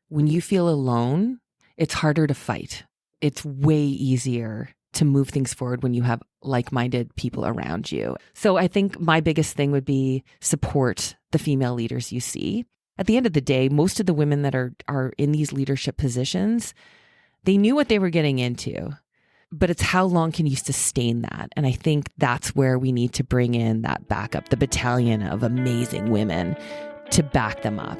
when you feel alone, it's harder to fight. It's way easier to move things forward when you have like-minded people around you. So I think my biggest thing would be support the female leaders you see. At the end of the day, most of the women that are in these leadership positions, they knew what they were getting into, but it's how long can you sustain that? And I think that's where we need to bring in that backup, the battalion of amazing women to back them up.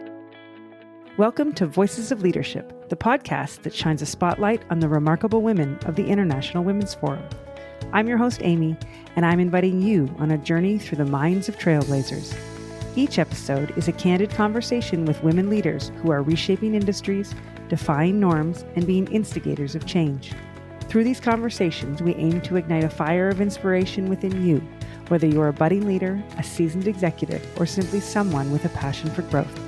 Welcome to Voices of Leadership, the podcast that shines a spotlight on the remarkable women of the International Women's Forum. I'm your host, Amy, and I'm inviting you on a journey through the minds of trailblazers. Each episode is a candid conversation with women leaders who are reshaping industries, defying norms, and being instigators of change. Through these conversations, we aim to ignite a fire of inspiration within you, whether you're a budding leader, a seasoned executive, or simply someone with a passion for growth.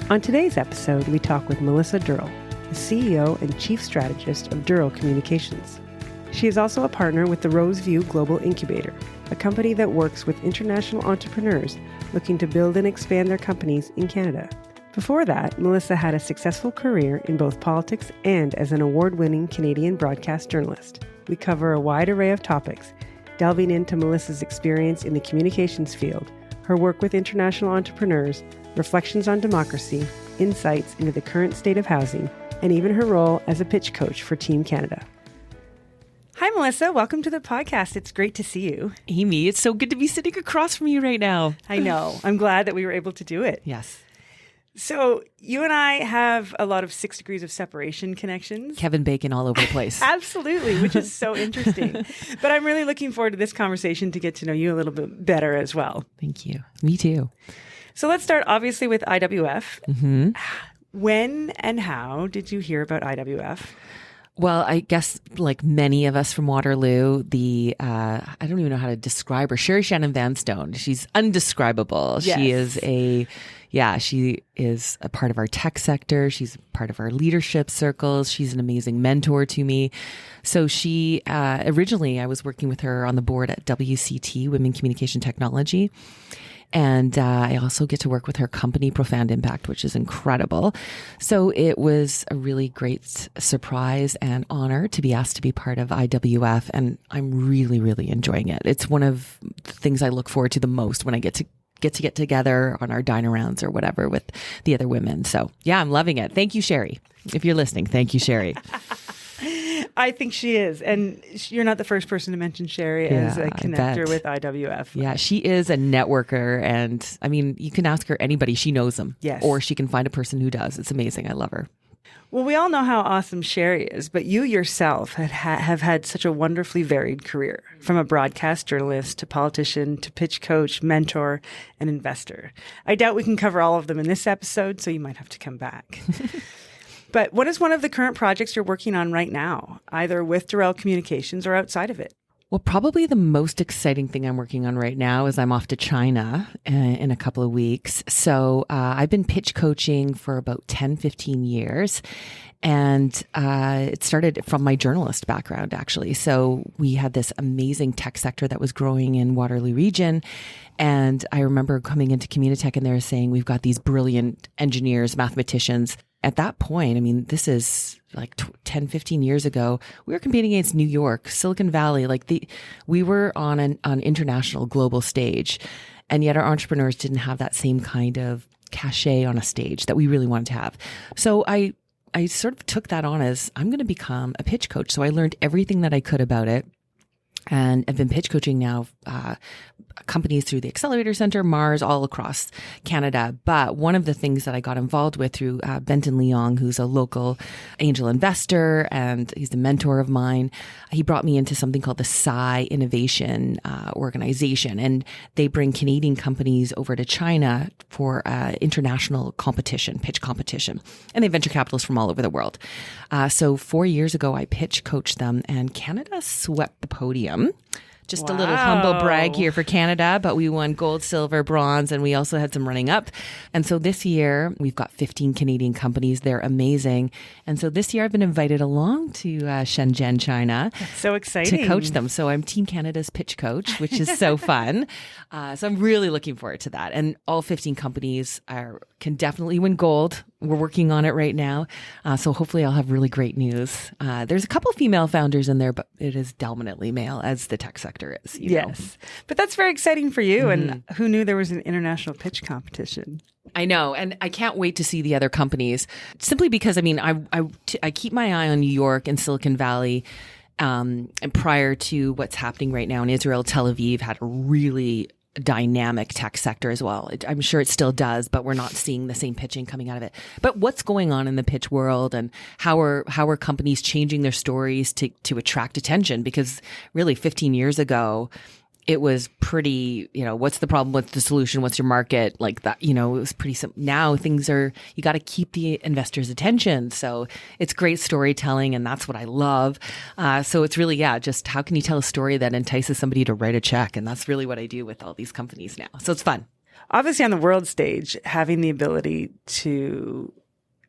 On today's episode, we talk with Melissa Durrell, the CEO and Chief Strategist of Durrell Communications. She is also a partner with the Roseview Global Incubator, a company that works with international entrepreneurs looking to build and expand their companies in Canada. Before that, Melissa had a successful career in both politics and as an award-winning Canadian broadcast journalist. We cover a wide array of topics, delving into Melissa's experience in the communications field, her work with international entrepreneurs, reflections on democracy, insights into the current state of housing, and even her role as a pitch coach for Team Canada. Hi, Melissa. Welcome to the podcast. It's great to see you. Amy, it's so good to be sitting across from you right now. I know. I'm glad that we were able to do it. Yes. So you and I have a lot of 6 degrees of separation connections. Kevin Bacon all over the place. Absolutely, which is so interesting. But I'm really looking forward to this conversation to get to know you a little bit better as well. Thank you. Me too. So let's start obviously with IWF. Mm-hmm. When and how did you hear about IWF? Well, I guess like many of us from Waterloo, I don't even know how to describe her. Sherry Shannon Vanstone. She's undescribable. Yes. She is a part of our tech sector. She's part of our leadership circles. She's an amazing mentor to me. So she, originally I was working with her on the board at WCT, Women Communication Technology. And I also get to work with her company, Profound Impact, which is incredible. So it was a really great surprise and honor to be asked to be part of IWF. And I'm really, really enjoying it. It's one of the things I look forward to the most when I get together on our dine-arounds or whatever with the other women. So yeah, I'm loving it. Thank you, Sherry. If you're listening, thank you, Sherry. I think she is. And you're not the first person to mention Sherry as a connector with IWF. Yeah, she is a networker. And I mean, you can ask her anybody. She knows them. Yes. Or she can find a person who does. It's amazing. I love her. Well, we all know how awesome Sherry is, but you yourself have had such a wonderfully varied career, from a broadcast journalist to politician to pitch coach, mentor, and investor. I doubt we can cover all of them in this episode, so you might have to come back. But what is one of the current projects you're working on right now, either with Durrell Communications or outside of it? Well, probably the most exciting thing I'm working on right now is I'm off to China in a couple of weeks. So I've been pitch coaching for about 10, 15 years. And it started from my journalist background, actually. So we had this amazing tech sector that was growing in Waterloo region. And I remember coming into Communitech and they were saying, we've got these brilliant engineers, mathematicians. At that point, I mean, this is like 10, 15 years ago, we were competing against New York, Silicon Valley. We were on an international global stage. And yet our entrepreneurs didn't have that same kind of cachet on a stage that we really wanted to have. So I sort of took that on as I'm going to become a pitch coach. So I learned everything that I could about it. And I've been pitch coaching now companies through the Accelerator Center, Mars, all across Canada. But one of the things that I got involved with through Benton Leong, who's a local angel investor, and he's a mentor of mine, he brought me into something called the Psy Innovation Organization. And they bring Canadian companies over to China for international competition, pitch competition. And they venture capitalists from all over the world. So 4 years ago, I pitch coached them, and Canada swept the podium. Just Wow. a little humble brag here for Canada, but we won gold, silver, bronze, and we also had some running up. And so this year, we've got 15 Canadian companies. They're amazing. And so this year, I've been invited along to Shenzhen, China. That's so exciting. To coach them. So I'm Team Canada's pitch coach, which is so fun. So I'm really looking forward to that. And all 15 companies are can definitely win gold. We're working on it right now. So hopefully I'll have really great news. There's a couple female founders in there, but it is dominantly male, as the tech sector is. Yes. But that's very exciting for you. And who knew there was an international pitch competition? I know. And I can't wait to see the other companies, simply because, I mean, I keep my eye on New York and Silicon Valley. And prior to what's happening right now in Israel, Tel Aviv had a really dynamic tech sector as well. I'm sure it still does, but we're not seeing the same pitching coming out of it. But what's going on in the pitch world, and how are companies changing their stories to attract attention? Because really 15 years ago, it was pretty, what's the problem? What's the solution? What's your market? Like that, it was pretty simple. Now you got to keep the investors' attention. So it's great storytelling, and that's what I love. So it's really, just how can you tell a story that entices somebody to write a check? And that's really what I do with all these companies now. So it's fun. Obviously, on the world stage, having the ability to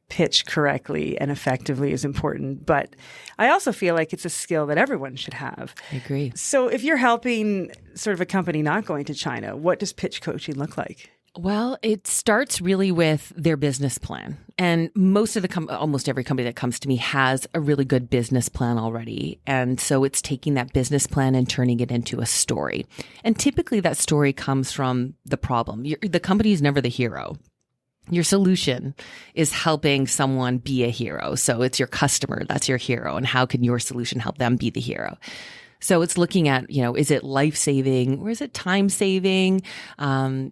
pitch correctly and effectively is important. But I also feel like it's a skill that everyone should have. I agree. So if you're helping sort of a company not going to China, what does pitch coaching look like? Well, it starts really with their business plan. And almost every company that comes to me has a really good business plan already. And so it's taking that business plan and turning it into a story. And typically that story comes from the problem. The company is never the hero. Your solution is helping someone be a hero. So it's your customer, that's your hero. And how can your solution help them be the hero? So it's looking at, is it life-saving or is it time-saving? One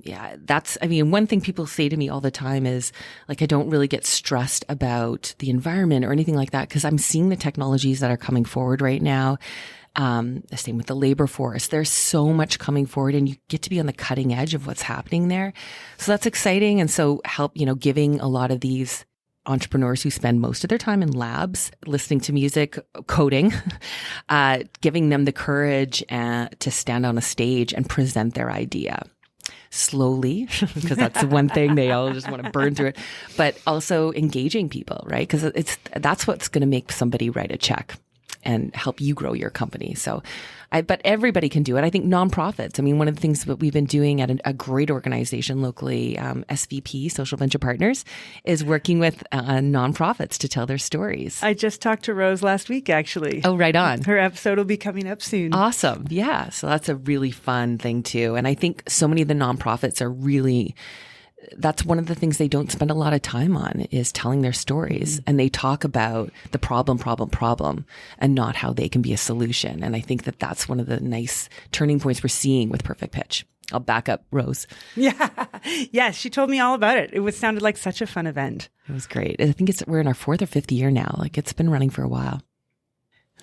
thing people say to me all the time is, like, I don't really get stressed about the environment or anything like that because I'm seeing the technologies that are coming forward right now. The same with the labor force. There's so much coming forward and you get to be on the cutting edge of what's happening there. So that's exciting. And so giving a lot of these entrepreneurs who spend most of their time in labs, listening to music, coding, giving them the courage to stand on a stage and present their idea slowly, because that's the one thing they all just want to burn through it, but also engaging people, right? Because that's what's going to make somebody write a check and help you grow your company. But everybody can do it. I think nonprofits. One of the things that we've been doing at a great organization locally, SVP, Social Venture Partners, is working with nonprofits to tell their stories. I just talked to Rose last week, actually. Oh, right on. Her episode will be coming up soon. Awesome. Yeah. So that's a really fun thing too. And I think so many of the nonprofits are really... That's one of the things they don't spend a lot of time on is telling their stories. And they talk about the problem, and not how they can be a solution. And I think that that's one of the nice turning points we're seeing with Perfect Pitch. I'll back up Rose. Yeah. Yes. She told me all about it. It sounded like such a fun event. It was great. I think we're in our 4th or 5th year now. Like, it's been running for a while.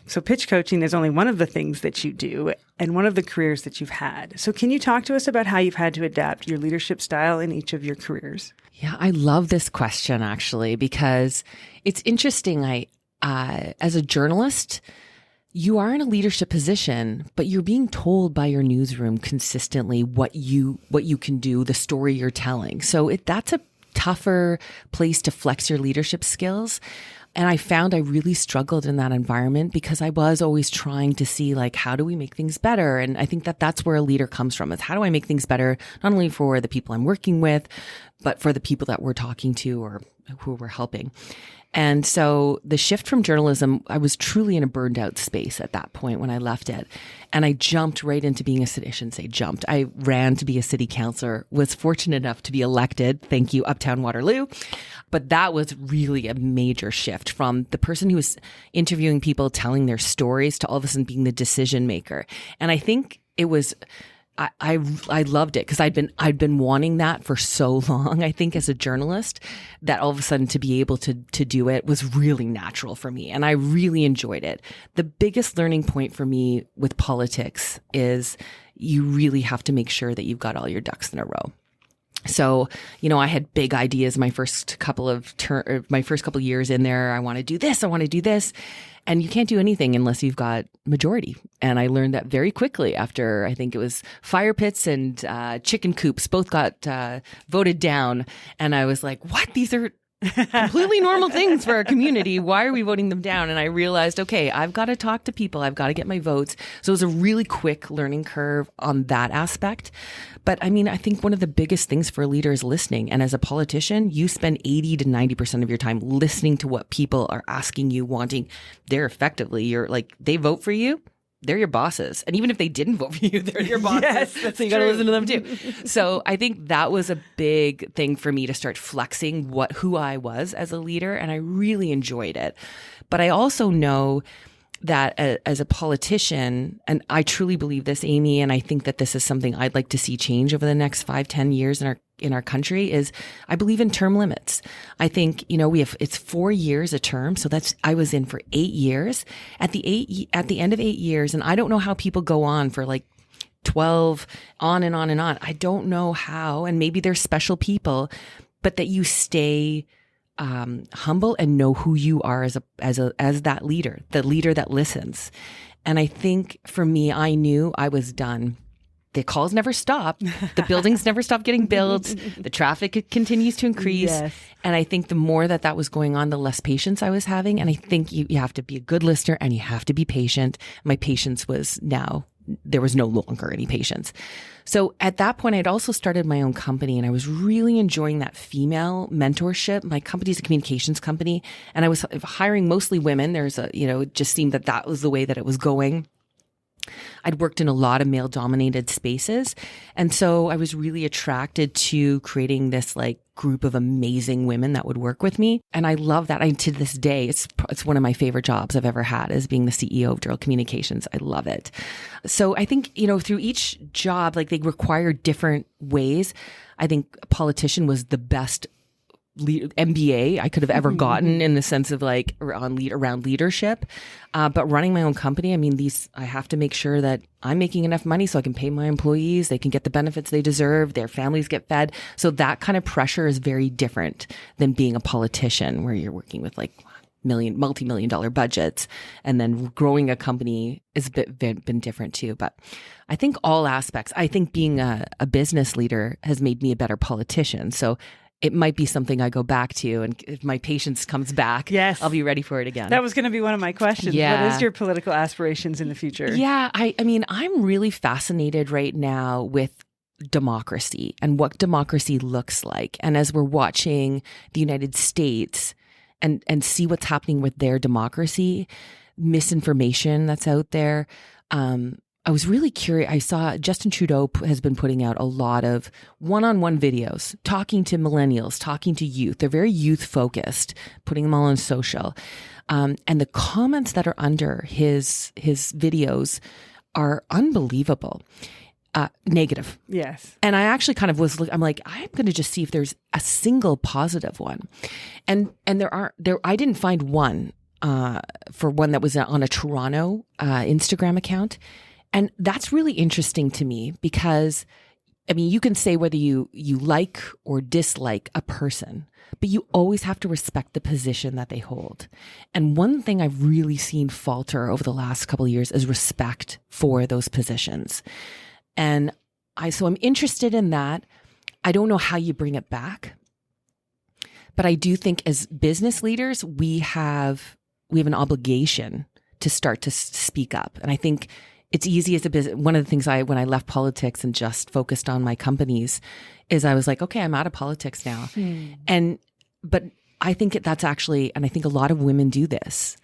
So pitch coaching is only one of the things that you do and one of the careers that you've had. So can you talk to us about how you've had to adapt your leadership style in each of your careers? Yeah, I love this question actually, because it's interesting. As a journalist, you are in a leadership position, but you're being told by your newsroom consistently what you can do, the story you're telling. So that's a tougher place to flex your leadership skills. And I found I really struggled in that environment because I was always trying to see, like, how do we make things better? And I think that that's where a leader comes from, is how do I make things better, not only for the people I'm working with, but for the people that we're talking to or who we're helping. And so the shift from journalism, I was truly in a burned out space at that point when I left it. And I jumped right into being I shouldn't say jumped. I ran to be a city councillor, was fortunate enough to be elected. Thank you, Uptown Waterloo. But that was really a major shift from the person who was interviewing people, telling their stories, to all of a sudden being the decision maker. And I think it was... I loved it because I'd been wanting that for so long. I think as a journalist, that all of a sudden to be able to do it was really natural for me, and I really enjoyed it. The biggest learning point for me with politics is you really have to make sure that you've got all your ducks in a row. So, I had big ideas my first couple of years in there. I want to do this. I want to do this. And you can't do anything unless you've got majority. And I learned that very quickly after, I think it was fire pits and chicken coops both got voted down. And I was like, what? These are completely normal things for our community. Why are we voting them down? And I realized, okay, I've got to talk to people. I've got to get my votes. So it was a really quick learning curve on that aspect. But I mean, I think one of the biggest things for a leader is listening. And as a politician, you spend 80 to 90% of your time listening to what people are asking you, wanting. You're like, they vote for you. They're your bosses. And even if they didn't vote for you, they're your bosses. Yes, that's so you got to listen to them too. So I think that was a big thing for me to start flexing who I was as a leader. And I really enjoyed it. But I also know that as a politician, and I truly believe this, Amy, and I think that this is something I'd like to see change over the next 5-10 years in our country, is I believe in term limits. I think, it's 4 years a term. So I was in for 8 years. At the end of 8 years, and I don't know how people go on for like 12, on and on and on. I don't know how, and maybe they're special people, but that you stay humble and know who you are as that leader, the leader that listens. And I think for me, I knew I was done. The calls never stop. The buildings never stop getting built. The traffic continues to increase. Yes. And I think the more that was going on, the less patience I was having. And I think you have to be a good listener and you have to be patient. My patience there was no longer any patience. So at that point, I'd also started my own company and I was really enjoying that female mentorship. My company's a communications company and I was hiring mostly women. It just seemed that was the way that it was going. I'd worked in a lot of male dominated spaces. And so I was really attracted to creating this like group of amazing women that would work with me. And I love that. To this day, it's one of my favorite jobs I've ever had, is being the CEO of Durrell Communications. I love it. So I think, through each job, like they require different ways. I think a politician was the best MBA I could have ever gotten in the sense of like around leadership. But running my own company, I mean, I have to make sure that I'm making enough money so I can pay my employees. They can get the benefits they deserve. Their families get fed. So that kind of pressure is very different than being a politician where you're working with like multi-million dollar budgets, and then growing a company has been different too. But I think all aspects, I think being a business leader has made me a better politician. So it might be something I go back to, and if my patience comes back, yes, I'll be ready for it again. That was going to be one of my questions. Yeah. What is your political aspirations in the future? Yeah, I mean, I'm really fascinated right now with democracy and what democracy looks like. And as we're watching the United States and see what's happening with their democracy, misinformation that's out there, I was really curious. I saw Justin Trudeau has been putting out a lot of one-on-one videos, talking to millennials, talking to youth. They're very youth focused, putting them all on social. And the comments that are under his videos are unbelievable. Negative. Yes. And I actually kind of I'm like, I'm going to just see if there's a single positive one. And I didn't find one, for one that was on a Toronto, Instagram account. And that's really interesting to me because, I mean, you can say whether you like or dislike a person, but you always have to respect the position that they hold. And one thing I've really seen falter over the last couple of years is respect for those positions. And so I'm interested in that. I don't know how you bring it back, but I do think as business leaders, we have an obligation to start to speak up. And I think it's easy as a business. One of the things when I left politics and just focused on my companies is I was like, okay, I'm out of politics now. But I think that's actually, and I think a lot of women do this.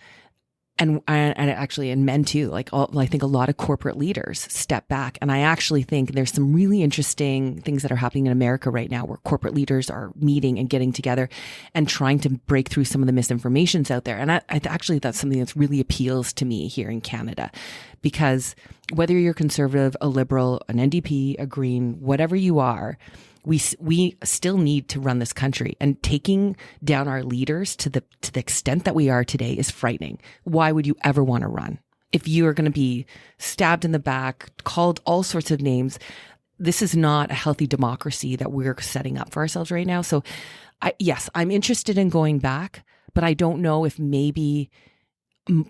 And men too, I think a lot of corporate leaders step back. And I actually think there's some really interesting things that are happening in America right now where corporate leaders are meeting and getting together and trying to break through some of the misinformations out there. And actually that's something that really appeals to me here in Canada, because whether you're conservative, a liberal, an NDP, a Green, whatever you are, we still need to run this country, and taking down our leaders to the extent that we are today is frightening. Why would you ever want to run? If you are going to be stabbed in the back, called all sorts of names, this is not a healthy democracy that we're setting up for ourselves right now. So yes, I'm interested in going back, but I don't know if maybe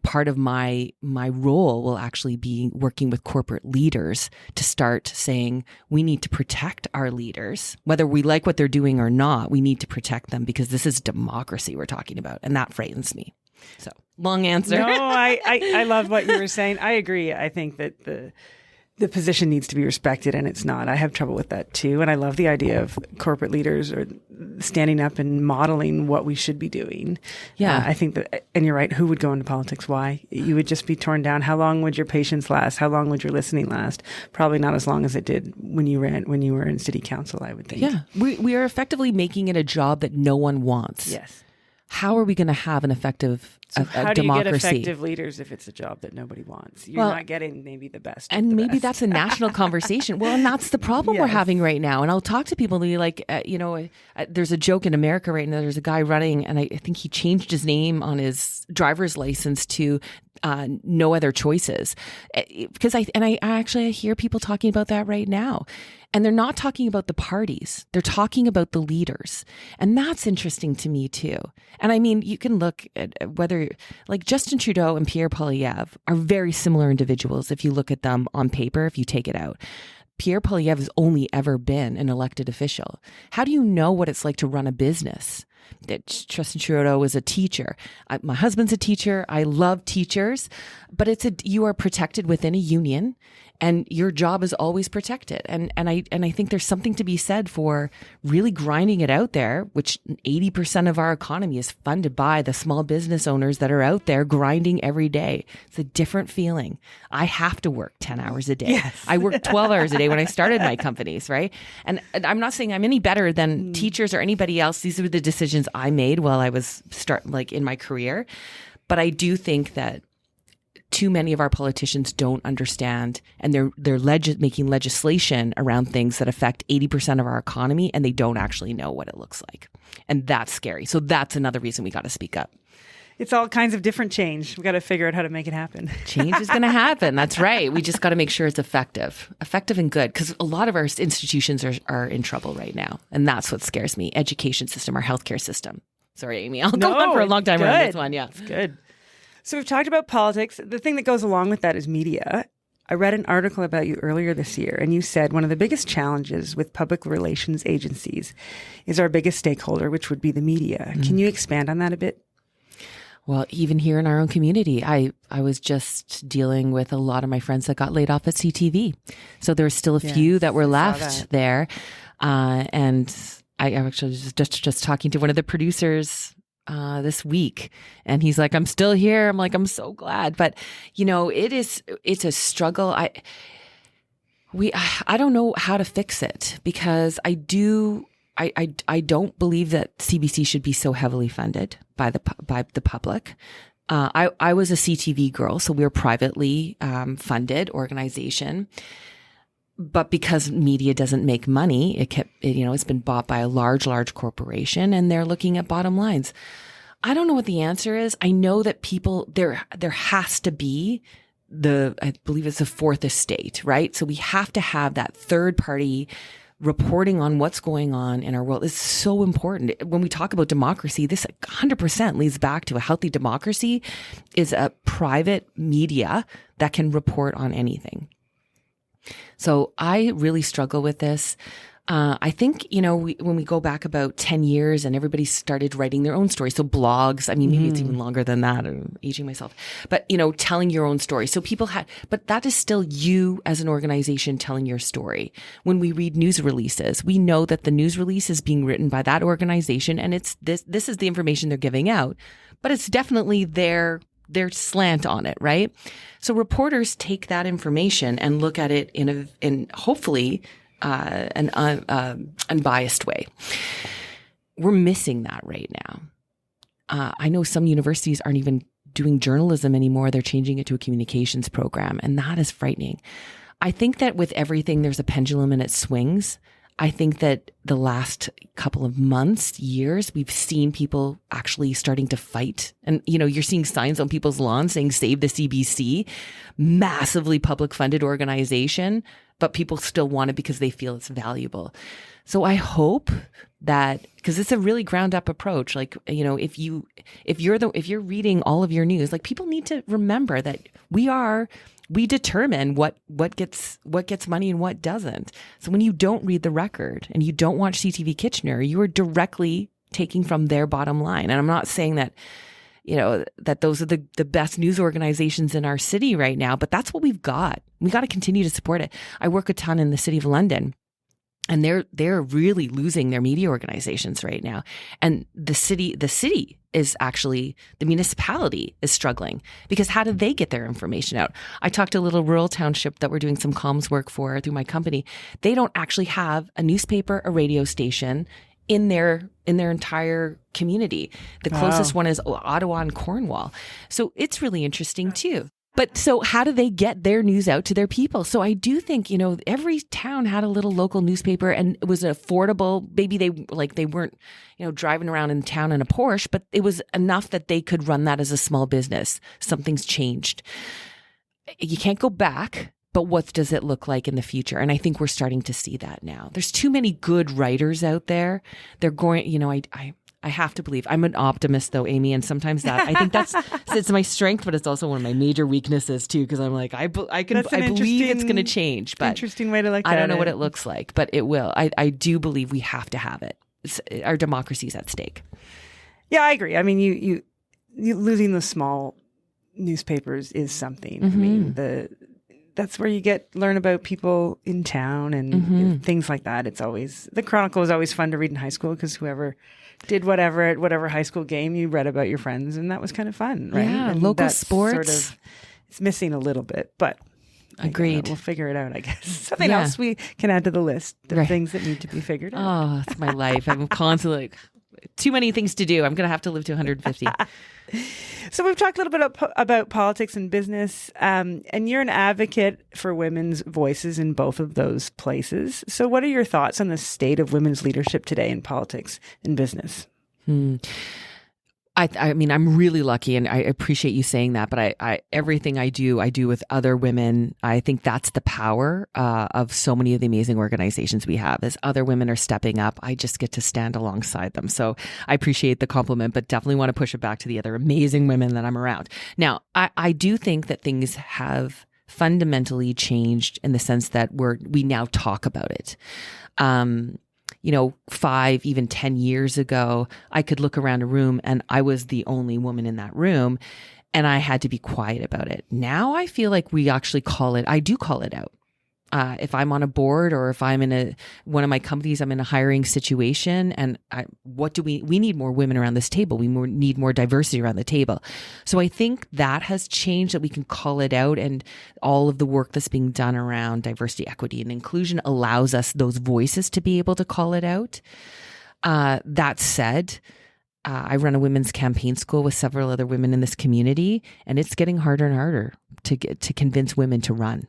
part of my role will actually be working with corporate leaders to start saying we need to protect our leaders, whether we like what they're doing or not. We need to protect them because this is democracy we're talking about, and that frightens me. So long answer. No, I love what you were saying. I agree. I think that the position needs to be respected, and it's not. I have trouble with that too. And I love the idea of corporate leaders or standing up and modeling what we should be doing. Yeah. I think that, and you're right, who would go into politics? Why? You would just be torn down. How long would your patience last? How long would your listening last? Probably not as long as it did when you were in city council, I would think. Yeah. We are effectively making it a job that no one wants. Yes. How are we going to have an effective how do democracy? you get effective leaders if it's a job that nobody wants? You're not getting maybe the best. And maybe that's a national conversation. Well, and that's the problem we're having right now. And I'll talk to people and be like, there's a joke in America right now. There's a guy running, and I think he changed his name on his driver's license to no other choices. Because I actually hear people talking about that right now. And they're not talking about the parties. They're talking about the leaders. And that's interesting to me too. And I mean, you can look at whether like Justin Trudeau and Pierre Poilievre are very similar individuals if you look at them on paper, if you take it out. Pierre Poilievre has only ever been an elected official. How do you know what it's like to run a business? That Justin Trudeau was a teacher. My husband's a teacher. I love teachers, but you are protected within a union, and your job is always protected. And I think there's something to be said for really grinding it out there, which 80% of our economy is funded by the small business owners that are out there grinding every day. It's a different feeling. I have to work 10 hours a day. Yes. I worked 12 hours a day when I started my companies, right? And I'm not saying I'm any better than teachers or anybody else. These were the decisions I made while I was in my career. But I do think that too many of our politicians don't understand, and they're making legislation around things that affect 80% of our economy, and they don't actually know what it looks like. And that's scary. So that's another reason we got to speak up. It's all kinds of different change. We've got to figure out how to make it happen. Change is going to happen. That's right. We just got to make sure it's effective and good, because a lot of our institutions are in trouble right now. And that's what scares me. Education system, our healthcare system. Sorry, Amy. I'll go on for a long time around this one. Yeah. It's good. So we've talked about politics. The thing that goes along with that is media. I read an article about you earlier this year, and you said one of the biggest challenges with public relations agencies is our biggest stakeholder, which would be the media. Can you expand on that a bit? Well, even here in our own community, I was just dealing with a lot of my friends that got laid off at CTV. So there's still a few that were left there. And I actually was just talking to one of the producers this week, and he's like, I'm still here. I'm like, I'm so glad. But it's a struggle. I don't know how to fix it, because I don't believe that CBC should be so heavily funded by the public. I was a CTV girl, so we were privately funded organization. But because media doesn't make money, it's been bought by a large corporation, and they're looking at bottom lines. I don't know what the answer is. I know that there has to be I believe it's the fourth estate, right? So we have to have that third party reporting on what's going on in our world. Is so important. When we talk about democracy, this 100% leads back to a healthy democracy is a private media that can report on anything. So I really struggle with this. I think, when we go back about 10 years and everybody started writing their own story. So blogs, I mean, maybe it's even longer than that. I'm aging myself, but telling your own story. So but that is still you as an organization telling your story. When we read news releases, we know that the news release is being written by that organization, and it's this is the information they're giving out, but it's definitely their slant on it, right? So reporters take that information and look at it in hopefully an unbiased way. We're missing that right now. I know some universities aren't even doing journalism anymore. They're changing it to a communications program, and that is frightening. I think that with everything, there's a pendulum and it swings. I think that the last couple of months, years, we've seen people actually starting to fight. And, you're seeing signs on people's lawns saying, save the CBC, massively public funded organization, but people still want it because they feel it's valuable. So I hope that, because it's a really ground up approach, like, you know, if you're reading all of your news, like, people need to remember that we determine what gets money and what doesn't. So when you don't read the record and you don't watch CTV Kitchener, you are directly taking from their bottom line. And I'm not saying that, you know, that those are the best news organizations in our city right now, but that's what we've got. We got to continue to support it. I work a ton in the city of London, and they're really losing their media organizations right now. And the city is actually, the municipality is struggling, because how do they get their information out? I talked to a little rural township that we're doing some comms work for through my company. They don't actually have a newspaper, a radio station in their entire community. The closest one is Ottawa and Cornwall. So it's really interesting too. But so how do they get their news out to their people? So I do think, you know, every town had a little local newspaper, and it was affordable. Maybe they weren't, you know, driving around in town in a Porsche, but it was enough that they could run that as a small business. Something's changed. You can't go back, but what does it look like in the future? And I think we're starting to see that now. There's too many good writers out there. They're going, you know, I have to believe. I'm an optimist though, Amy, and sometimes that, I think it's my strength, but it's also one of my major weaknesses too, because I'm like, I believe it's going to change, but interesting way to look at it. I don't know what it looks like, but it will. I do believe we have to have it. Our democracy's at stake. Yeah, I agree. I mean, you losing the small newspapers is something. I mean, that's where you learn about people in town and things like that. It's always, the Chronicle is always fun to read in high school, because whoever did whatever at whatever high school game, you read about your friends, and that was kind of fun, right? Yeah, and local that's sports. Sort of, it's missing a little bit, but agreed. We'll figure it out, I guess. Something else we can add to the list of things that need to be figured out. Oh, it's my life. I'm constantly like, too many things to do. I'm going to have to live to 150. So we've talked a little bit about politics and business, and you're an advocate for women's voices in both of those places. So what are your thoughts on the state of women's leadership today in politics and business? I mean, I'm really lucky, and I appreciate you saying that, but I everything I do with other women. I think that's the power of so many of the amazing organizations we have. As other women are stepping up, I just get to stand alongside them. So I appreciate the compliment, but definitely want to push it back to the other amazing women that I'm around. Now, I do think that things have fundamentally changed in the sense that we now talk about it. You know, 5, even 10 years ago, I could look around a room and I was the only woman in that room, and I had to be quiet about it. Now I feel like we actually I do call it out. If I'm on a board, or if I'm in one of my companies, I'm in a hiring situation, and we need more women around this table. We need more diversity around the table. So I think that has changed, that we can call it out, and all of the work that's being done around diversity, equity, and inclusion allows us those voices to be able to call it out. That said, I run a women's campaign school with several other women in this community, and it's getting harder and harder to convince women to run.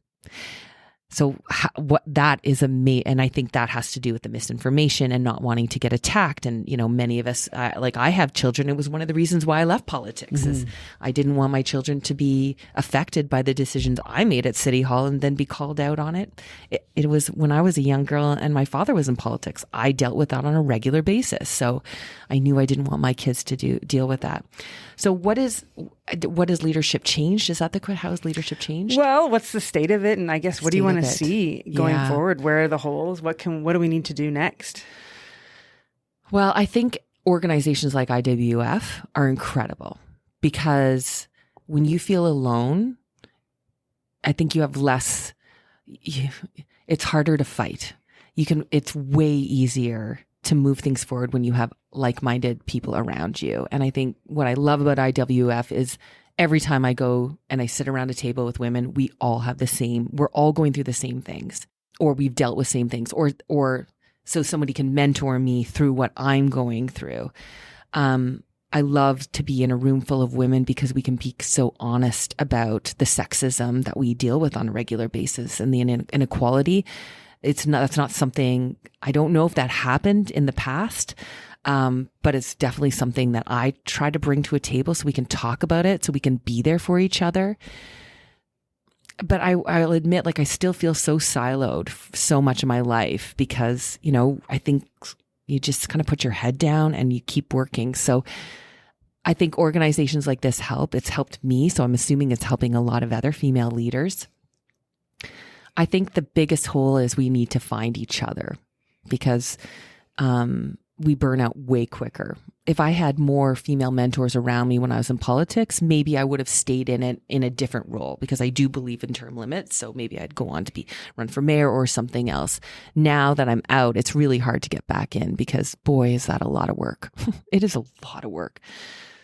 So what that is and I think that has to do with the misinformation and not wanting to get attacked. And, you know, many of us, like I have children. It was one of the reasons why I left politics is I didn't want my children to be affected by the decisions I made at City Hall and then be called out on it. It was when I was a young girl and my father was in politics. I dealt with that on a regular basis. So I knew I didn't want my kids to deal with that. So what has leadership changed? Is that the question? How has leadership changed? Well, what's the state of it? And I guess what do you want to see going forward? Where are the holes? What do we need to do next? Well, I think organizations like IWF are incredible, because when you feel alone, I think you have less, it's harder to fight. It's way easier to move things forward when you have like-minded people around you. And I think what I love about IWF is every time I go and I sit around a table with women, we all have we're all going through the same things, or we've dealt with same things, or so somebody can mentor me through what I'm going through. I love to be in a room full of women because we can be so honest about the sexism that we deal with on a regular basis and the inequality. That's not something, I don't know if that happened in the past, but it's definitely something that I try to bring to a table so we can talk about it, so we can be there for each other. but I'll admit, like, I still feel so siloed so much of my life because, I think you just kind of put your head down and you keep working. So I think organizations like this help. It's helped me. So I'm assuming it's helping a lot of other female leaders. I think the biggest hole is we need to find each other because we burn out way quicker. If I had more female mentors around me when I was in politics, maybe I would have stayed in it in a different role because I do believe in term limits. So maybe I'd go on to run for mayor or something else. Now that I'm out, it's really hard to get back in because boy, is that a lot of work. It is a lot of work.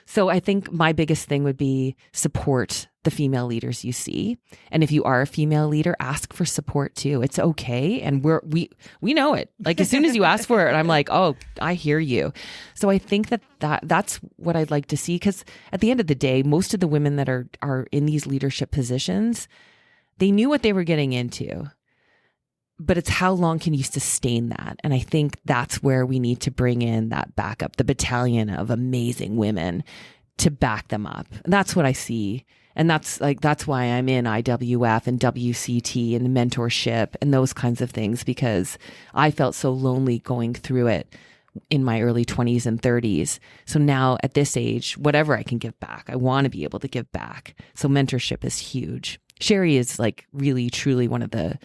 So I think my biggest thing would be support the female leaders you see. And if you are a female leader, ask for support too. It's okay. And we know it. Like as soon as you ask for it, I'm like, oh, I hear you. So I think that's what I'd like to see. Because at the end of the day, most of the women that are in these leadership positions, they knew what they were getting into. But it's how long can you sustain that? And I think that's where we need to bring in that backup, the battalion of amazing women to back them up. And that's what I see. And that's why I'm in IWF and WCT and mentorship and those kinds of things, because I felt so lonely going through it in my early 20s and 30s. So now at this age, whatever I can give back, I want to be able to give back. So mentorship is huge. Sherry is like really, truly one of the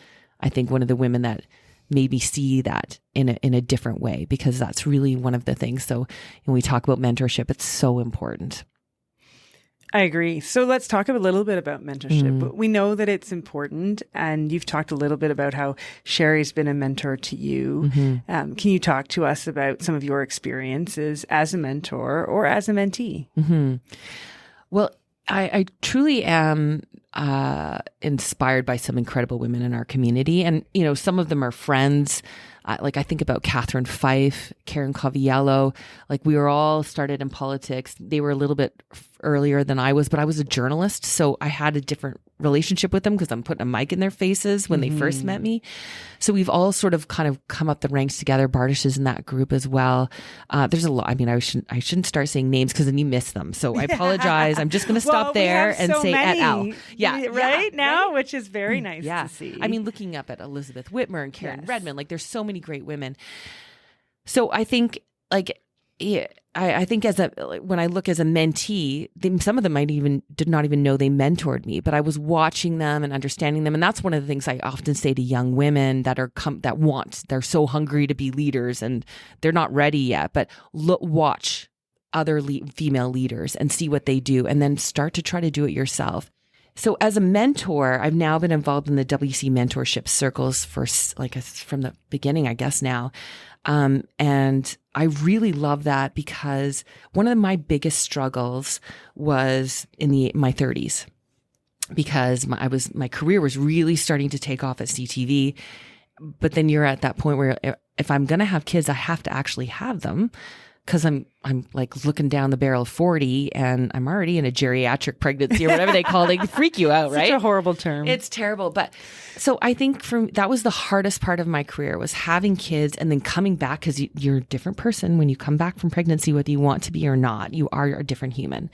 women that made me see that in a different way, because that's really one of the things. So when we talk about mentorship, it's so important. I agree. So let's talk a little bit about mentorship. We know that it's important, and you've talked a little bit about how Sherry's been a mentor to you. Can you talk to us about some of your experiences as a mentor or as a mentee? Well, I truly am inspired by some incredible women in our community. And, some of them are friends. Like I think about Catherine Fife, Karen Coviello. Like we were all started in politics. They were a little bit earlier than I was, but I was a journalist. So I had a different relationship with them because I'm putting a mic in their faces when they first met me. So we've all sort of kind of come up the ranks together. Bardish is in that group as well. There's a lot. I mean, I shouldn't start saying names because then you miss them. So I apologize. I'm just going to stop there and say many, et al. Yeah. Right now, right? Which is very nice to see. I mean, looking up at Elizabeth Whitmer and Karen Redmond, like there's so many great women. So I think I think when I look as a mentee, some of them did not even know they mentored me, but I was watching them and understanding them. And that's one of the things I often say to young women they're so hungry to be leaders and they're not ready yet, but watch other female leaders and see what they do and then start to try to do it yourself. So as a mentor, I've now been involved in the WC mentorship circles from the beginning, I guess now. And I really love that because one of my biggest struggles was in my 30s, because my career was really starting to take off at CTV. But then you're at that point where if I'm going to have kids, I have to actually have them, because I'm like looking down the barrel of 40 and I'm already in a geriatric pregnancy or whatever they call it. They freak you out, right? Such a horrible term. It's terrible. But so I think that was the hardest part of my career, was having kids and then coming back, because you're a different person when you come back from pregnancy, whether you want to be or not. You are a different human.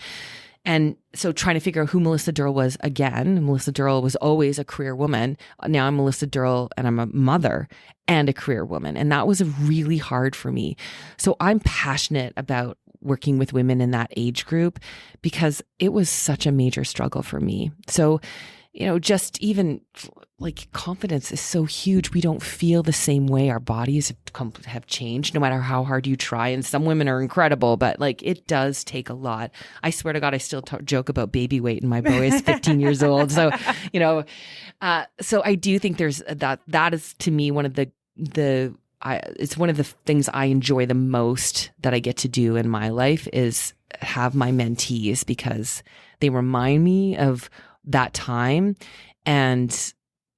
And so trying to figure out who Melissa Durrell was again. Melissa Durrell was always a career woman. Now I'm Melissa Durrell and I'm a mother and a career woman. And that was really hard for me. So I'm passionate about working with women in that age group because it was such a major struggle for me. So, just even like confidence is so huge. We don't feel the same way. Our bodies have changed no matter how hard you try. And some women are incredible, but like it does take a lot. I swear to God, I still joke about baby weight and my boy is 15 years old. So, so I do think there's that is to me one of it's one of the things I enjoy the most that I get to do in my life is have my mentees, because they remind me of that time, and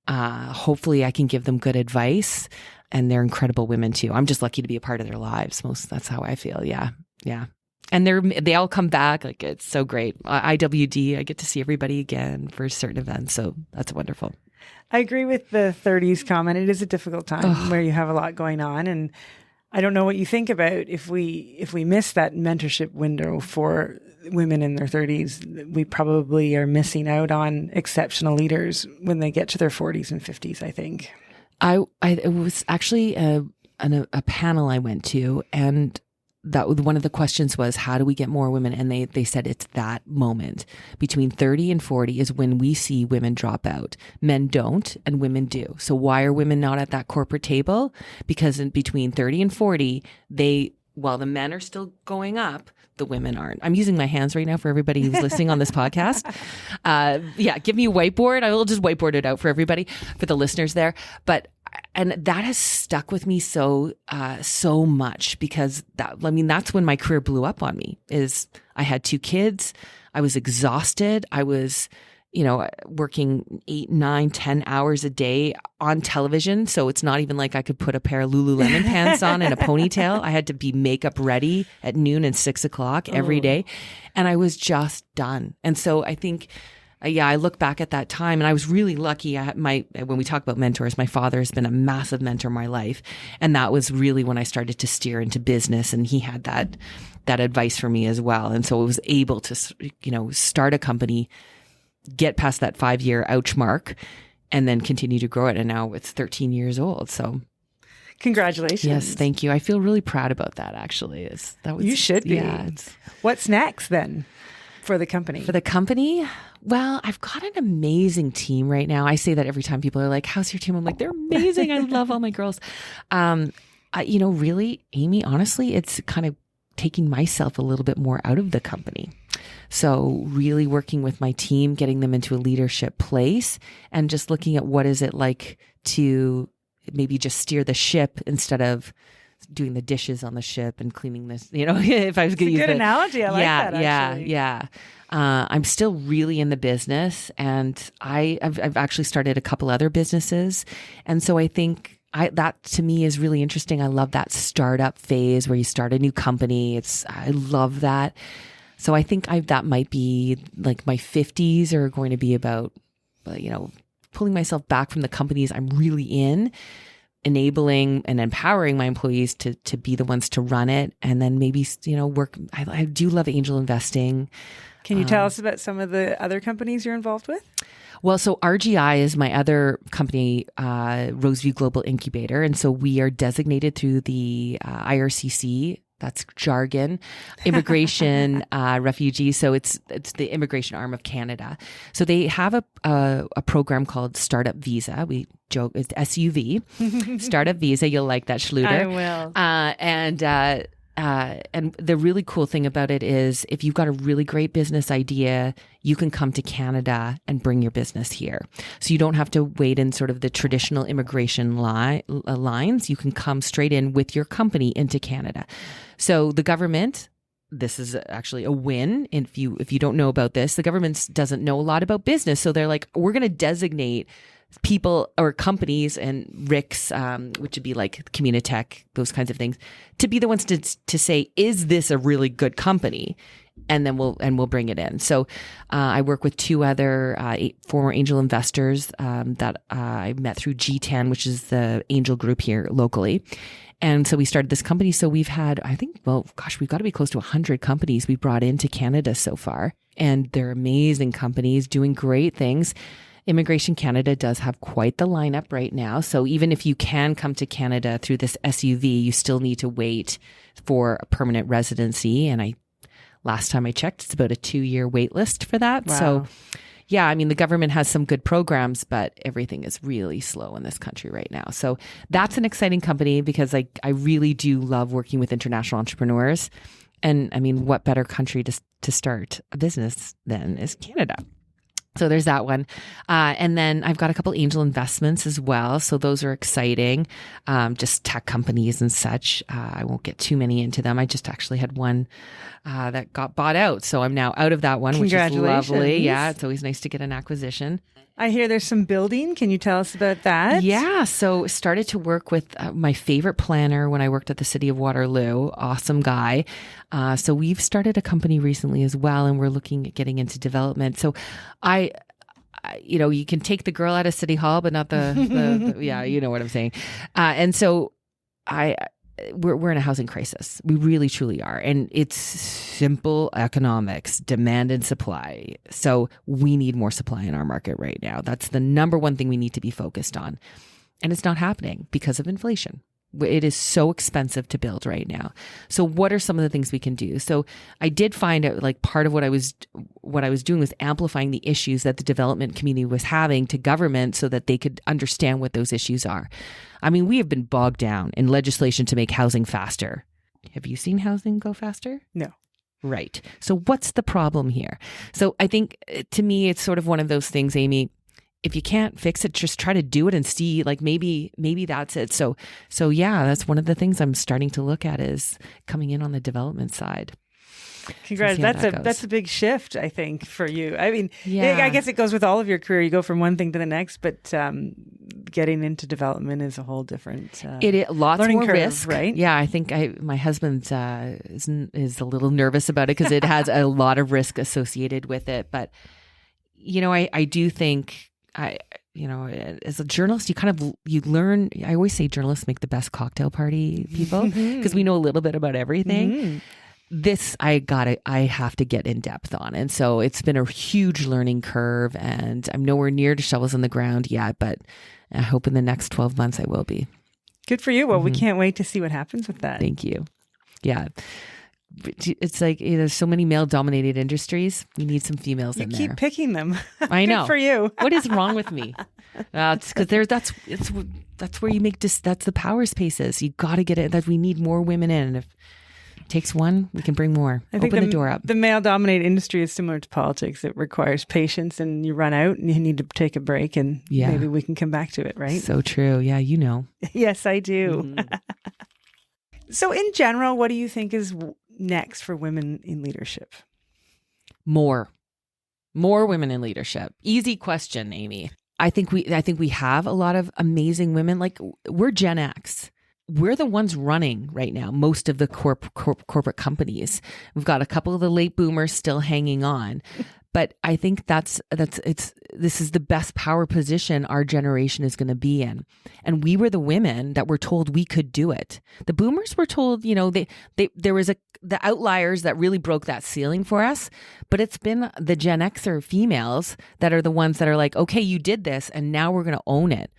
hopefully I can give them good advice. And they're incredible women too. I'm just lucky to be a part of their lives. That's how I feel. Yeah. And they all come back. Like it's so great. IWD, I get to see everybody again for certain events. So that's wonderful. I agree with the 30s comment. It is a difficult time where you have a lot going on. And I don't know what you think about if we miss that mentorship window for women in their 30s, we probably are missing out on exceptional leaders when they get to their 40s and 50s, I think. It was actually a panel I went to, and that one of the questions was, how do we get more women? And they said it's that moment between 30 and 40 is when we see women drop out. Men don't and women do. So why are women not at that corporate table? Because in between 30 and 40, while the men are still going up, the women aren't. I'm using my hands right now for everybody who's listening on this podcast. Give me a whiteboard. I will just whiteboard it out for everybody, for the listeners there. And that has stuck with me so much, because that's when my career blew up on me. Is I had 2 kids. I was exhausted. I was, working 8, 9, 10 hours a day on television. So it's not even like I could put a pair of Lululemon pants on and a ponytail. I had to be makeup ready at noon and 6 o'clock every day. And I was just done. And so I think, I look back at that time, and I was really lucky. When we talk about mentors, my father has been a massive mentor in my life. And that was really when I started to steer into business, and he had that advice for me as well. And so I was able to, start a company, get past that 5-year ouch mark, and then continue to grow it. And now it's 13 years old. So congratulations. Yes, thank you. I feel really proud about that, actually. You should be. Yeah, what's next then for the company? For the company? Well, I've got an amazing team right now. I say that every time people are like, how's your team? I'm like, they're amazing. I love all my girls. Really, Amy, honestly, it's kind of taking myself a little bit more out of the company. So really working with my team, getting them into a leadership place, and just looking at what is it like to maybe just steer the ship instead of doing the dishes on the ship and cleaning this, if I was going to use good analogy. I like that, actually. Yeah. I'm still really in the business, and I've actually started a couple other businesses. And so I think that to me is really interesting. I love that startup phase where you start a new company. I love that. So I think that might be like my 50s are going to be about, pulling myself back from the companies I'm really in, enabling and empowering my employees to be the ones to run it. And then maybe, work. I do love angel investing. Can you tell us about some of the other companies you're involved with? Well, so RGI is my other company, Roseview Global Incubator. And so we are designated through the IRCC. That's jargon, immigration, refugees. So it's the immigration arm of Canada. So they have a program called Startup Visa. We joke it's SUV, Startup Visa. You'll like that, Schluter. I will. And the really cool thing about it is if you've got a really great business idea, you can come to Canada and bring your business here. So you don't have to wait in sort of the traditional immigration lines. You can come straight in with your company into Canada. So the government, this is actually a win. If you don't know about this, the government doesn't know a lot about business. So they're like, we're going to designate people or companies and RICs, which would be like Communitech, those kinds of things, to be the ones to say, is this a really good company? And then we'll bring it in. So I work with 2 other former angel investors that I met through G10, which is the angel group here locally. And so we started this company. So we've had, we've got to be close to 100 companies we brought into Canada so far. And they're amazing companies doing great things. Immigration Canada does have quite the lineup right now. So even if you can come to Canada through this SUV, you still need to wait for a permanent residency. And last time I checked, it's about a 2-year wait list for that. Wow. So yeah, the government has some good programs, but everything is really slow in this country right now. So that's an exciting company because I really do love working with international entrepreneurs. And what better country to start a business than is Canada? So there's that one. And then I've got a couple angel investments as well. So those are exciting. Just tech companies and such. I won't get too many into them. I just actually had one that got bought out. So I'm now out of that one, which is lovely. Yeah, it's always nice to get an acquisition. I hear there's some building. Can you tell us about that? Yeah. So started to work with my favorite planner when I worked at the City of Waterloo. Awesome guy. So we've started a company recently as well, and we're looking at getting into development. So you can take the girl out of City Hall, but not the yeah, you know what I'm saying. And so we're in a housing crisis. We really, truly are. And it's simple economics, demand and supply. So we need more supply in our market right now. That's the number one thing we need to be focused on. And it's not happening because of inflation. It is so expensive to build right now. So what are some of the things we can do? So I did find out like part of what I was doing was amplifying the issues that the development community was having to government so that they could understand what those issues are. I mean, we have been bogged down in legislation to make housing faster. Have you seen housing go faster? No. Right. So what's the problem here? So I think to me, it's sort of one of those things, Amy. If you can't fix it, just try to do it and see, like maybe that's it. So yeah, that's one of the things I'm starting to look at is coming in on the development side. Congrats. That's a big shift, I think, for you. I mean, yeah. I guess it goes with all of your career. You go from one thing to the next, but getting into development is a whole different lots learning more curve, risk, right? Yeah, I think my husband is a little nervous about it because it has a lot of risk associated with it. But I do think. As a journalist, you learn. I always say journalists make the best cocktail party people because we know a little bit about everything. Mm-hmm. This I have to get in depth on, and so it's been a huge learning curve. And I'm nowhere near to shovels in the ground yet, but I hope in the next 12 months I will be. Good for you. Well, we can't wait to see what happens with that. Thank you. Yeah. It's like there's so many male-dominated industries. We need some females in there. You keep picking them. I know. Good for you. What is wrong with me? It's because that's where you make that's the power spaces. You got to get it. That we need more women in. And if it takes one, we can bring more. I think Open the door up. The male-dominated industry is similar to politics. It requires patience, and you run out, and you need to take a break, and maybe we can come back to it. Right? So true. Yeah, Yes, I do. So, in general, what do you think is next for women in leadership? More women in leadership. Easy question, Amy. I think we have a lot of amazing women. Like we're Gen X. We're the ones running right now most of the corporate companies. We've got a couple of the late boomers still hanging on. But I think this is the best power position our generation is going to be in. And we were the women that were told we could do it. The boomers were told, there was the outliers that really broke that ceiling for us. But it's been the Gen Xer females that are the ones that are like, okay, you did this and now we're going to own it.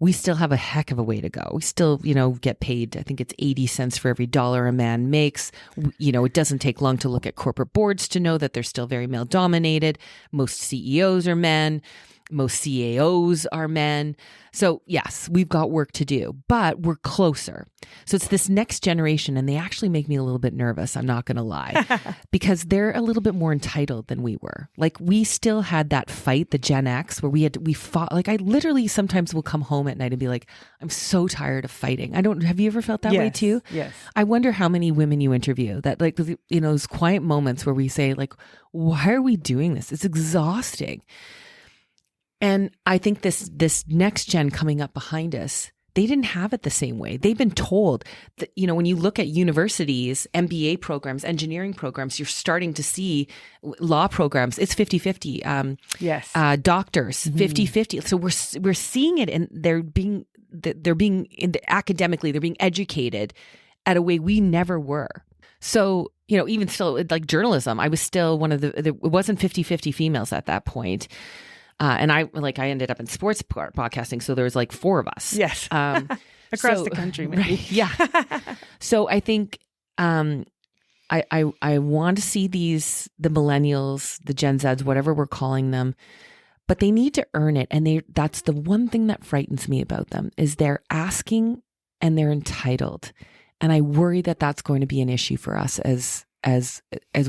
We still have a heck of a way to go. We still, get paid. I think it's 80 cents for every dollar a man makes. It doesn't take long to look at corporate boards to know that they're still very male dominated. Most CEOs are men. Most CAOs are men. So yes, we've got work to do, but we're closer. So it's this next generation, and they actually make me a little bit nervous. I'm not going to lie, because they're a little bit more entitled than we were. Like we still had that fight, the Gen X, where we fought. Like I literally sometimes will come home at night and be like, I'm so tired of fighting. Have you ever felt that way too? Yes. I wonder how many women you interview that those quiet moments where we say like, why are we doing this? It's exhausting. And I think this next gen coming up behind us, they didn't have it the same way. They've been told that, when you look at universities, MBA programs, engineering programs, you're starting to see law programs. It's 50-50. Yes. Doctors, 50-50. So we're seeing it, and they're being academically, they're being educated at a way we never were. So, even still, like journalism, I was still one of it wasn't 50-50 females at that point. And I ended up in sports podcasting. So there was like 4 of us. Yes. Across the country. Maybe. Right, yeah. So I think I want to see the millennials, the Gen Zs, whatever we're calling them, but they need to earn it. And that's the one thing that frightens me about them is they're asking and they're entitled. And I worry that that's going to be an issue for us as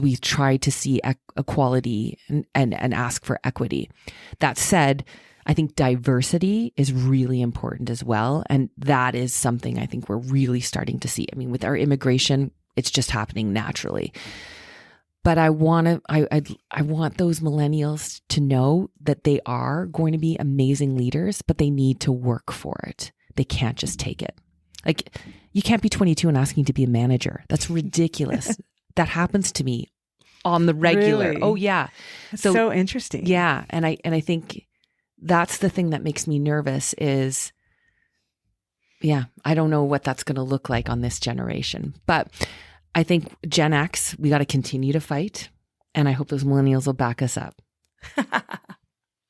we try to see equality and ask for equity. That said, I think diversity is really important as well. And that is something I think we're really starting to see. I mean, with our immigration, it's just happening naturally. But I want those millennials to know that they are going to be amazing leaders, but they need to work for it. They can't just take it. Like, you can't be 22 and asking to be a manager. That's ridiculous. That happens to me on the regular. Really? Oh yeah. That's so interesting. Yeah. And I think that's the thing that makes me nervous is yeah, I don't know what that's going to look like on this generation. But I think Gen X, we got to continue to fight. And I hope those millennials will back us up.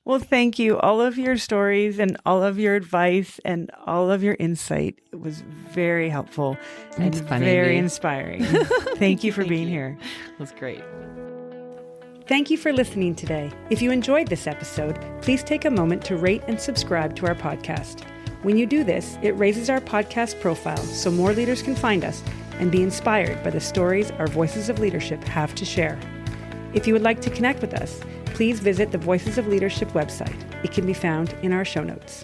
Well, thank you. All of your stories and all of your advice and all of your insight was very helpful and very inspiring. Thank you for being here. It was great. Thank you for listening today. If you enjoyed this episode, please take a moment to rate and subscribe to our podcast. When you do this, it raises our podcast profile so more leaders can find us and be inspired by the stories our Voices of Leadership have to share. If you would like to connect with us, please visit the Voices of Leadership website. It can be found in our show notes.